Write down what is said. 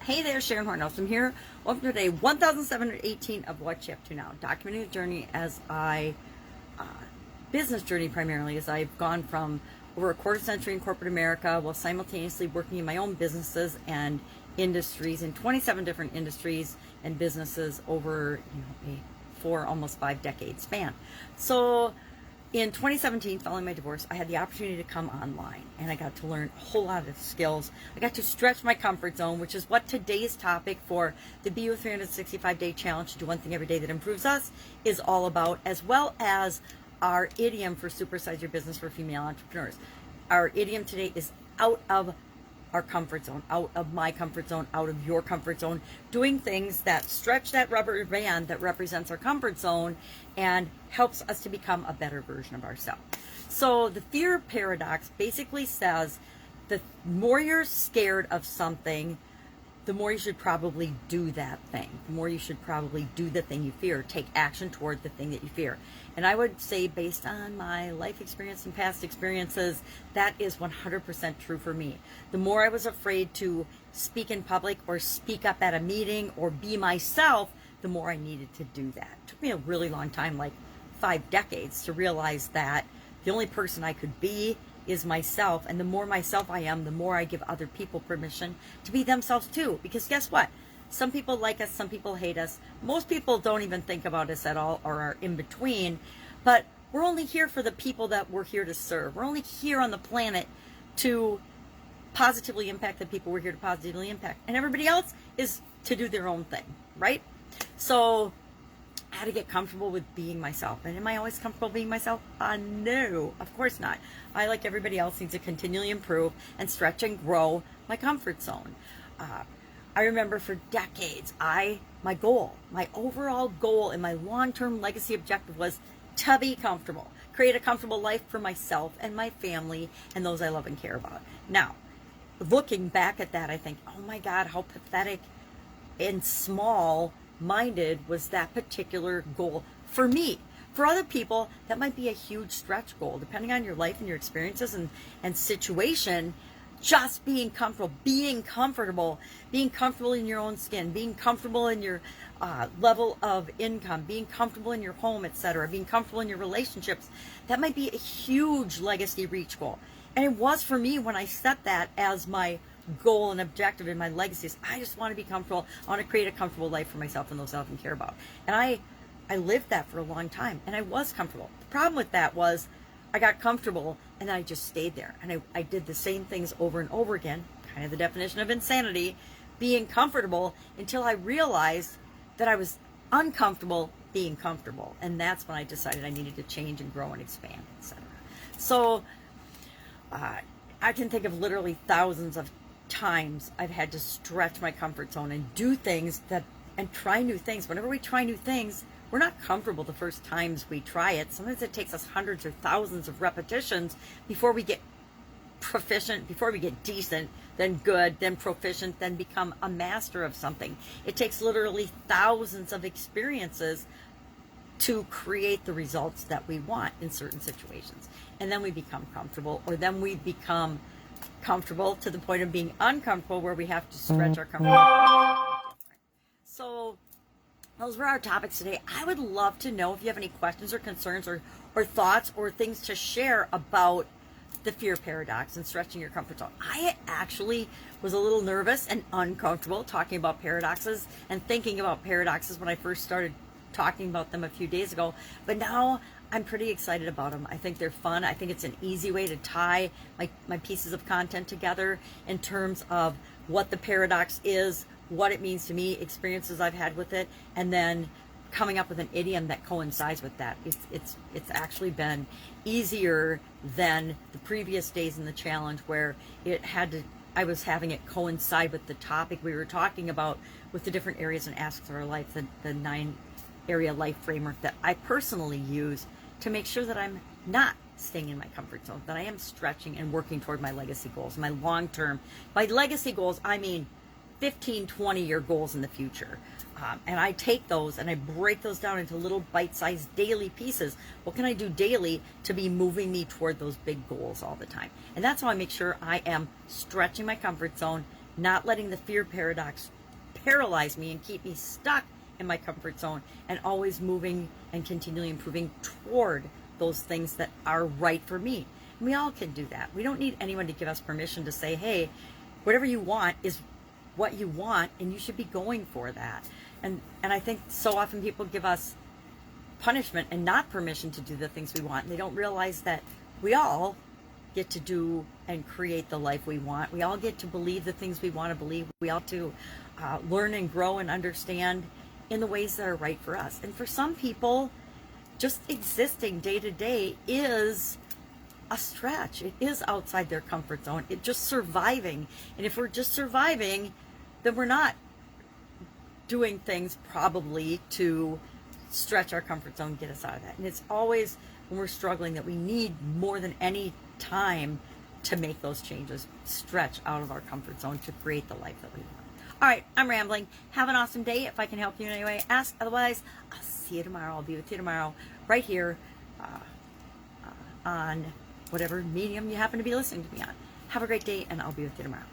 Hey there, Sharon Horne-Ellstrom here. Welcome to day 1718 of What You Up To Now, documenting the journey as business journey primarily, as I've gone from over a quarter century in corporate America while simultaneously working in my own businesses and industries in 27 different industries and businesses over a 4, almost 5 decade span. So in 2017, following my divorce, I had the opportunity to come online and I got to learn a whole lot of skills. I got to stretch my comfort zone, which is what today's topic for the BU 365-day challenge to do one thing every day that improves us is all about, as well as our idiom for supersize your business for female entrepreneurs. Our idiom today is out of our comfort zone, out of my comfort zone, out of your comfort zone, doing things that stretch that rubber band that represents our comfort zone and helps us to become a better version of ourselves. So the fear paradox basically says the more you're scared of something, the more you should probably do that thing. The more you should probably do the thing you fear, take action toward the thing that you fear. And I would say, based on my life experience and past experiences, that is 100% true for me. The more I was afraid to speak in public or speak up at a meeting or be myself, the more I needed to do that. It took me a really long time, like 5 decades, to realize that the only person I could be is myself, and the more myself I am, the more I give other people permission to be themselves too. Because guess what? Some people like us, some people hate us. Most people don't even think about us at all or are in between, but we're only here for the people that we're here to serve. We're only here on the planet to positively impact the people we're here to positively impact, and everybody else is to do their own thing, right? So I had to get comfortable with being myself. And am I always comfortable being myself? No, of course not. I, like everybody else, need to continually improve and stretch and grow my comfort zone. I remember for decades, my overall goal and my long-term legacy objective was to be comfortable, create a comfortable life for myself and my family and those I love and care about. Now, looking back at that, I think, oh my God, how pathetic and small-minded was that particular goal for me. For other people, that might be a huge stretch goal, depending on your life and your experiences and situation. Just being comfortable in your own skin, being comfortable in your level of income, being comfortable in your home, etc., being comfortable in your relationships, that might be a huge legacy reach goal. And it was for me when I set that as my goal and objective in my legacies. I just want to be comfortable. I want to create a comfortable life for myself and those I love and care about. And I lived that for a long time, and I was comfortable. The problem with that was I got comfortable and then I just stayed there, and I did the same things over and over again, kind of the definition of insanity, being comfortable, until I realized that I was uncomfortable being comfortable. And that's when I decided I needed to change and grow and expand, etc. So I can think of literally thousands of times I've had to stretch my comfort zone and do things and try new things. Whenever we try new things, we're not comfortable the first times we try it. Sometimes it takes us hundreds or thousands of repetitions before we get proficient, before we get decent, then good, then proficient, then become a master of something. It takes literally thousands of experiences to create the results that we want in certain situations. And then we become comfortable, or then we become comfortable to the point of being uncomfortable, where we have to stretch our comfort zone. So those were our topics today. I would love to know if you have any questions or concerns or thoughts or things to share about the fear paradox and stretching your comfort zone. I actually was a little nervous and uncomfortable talking about paradoxes and thinking about paradoxes when I first started talking about them a few days ago, but now I'm pretty excited about them. I think they're fun. I think it's an easy way to tie my pieces of content together in terms of what the paradox is, what it means to me, experiences I've had with it, and then coming up with an idiom that coincides with that. It's actually been easier than the previous days in the challenge, where I was having it coincide with the topic we were talking about, with the different areas and aspects of our life, the 9-area life framework that I personally use to make sure that I'm not staying in my comfort zone, that I am stretching and working toward my legacy goals, my long-term. By legacy goals, I mean 15, 20-year goals in the future. And I take those and I break those down into little bite-sized daily pieces. What can I do daily to be moving me toward those big goals all the time? And that's how I make sure I am stretching my comfort zone, not letting the fear paradox paralyze me and keep me stuck in my comfort zone, and always moving and continually improving toward those things that are right for me. And we all can do that. We don't need anyone to give us permission to say, hey, whatever you want is what you want, and you should be going for that. And I think so often people give us punishment and not permission to do the things we want, and they don't realize that we all get to do and create the life we want. We all get to believe the things we want to believe. We all to learn and grow and understand in the ways that are right for us. And for some people, just existing day to day is a stretch. It is outside their comfort zone. It's just surviving. And if we're just surviving, then we're not doing things probably to stretch our comfort zone, get us out of that. And it's always when we're struggling that we need more than any time to make those changes, stretch out of our comfort zone to create the life that we want. All right, I'm rambling. Have an awesome day. If I can help you in any way, ask. Otherwise, I'll see you tomorrow. I'll be with you tomorrow right here on whatever medium you happen to be listening to me on. Have a great day, and I'll be with you tomorrow.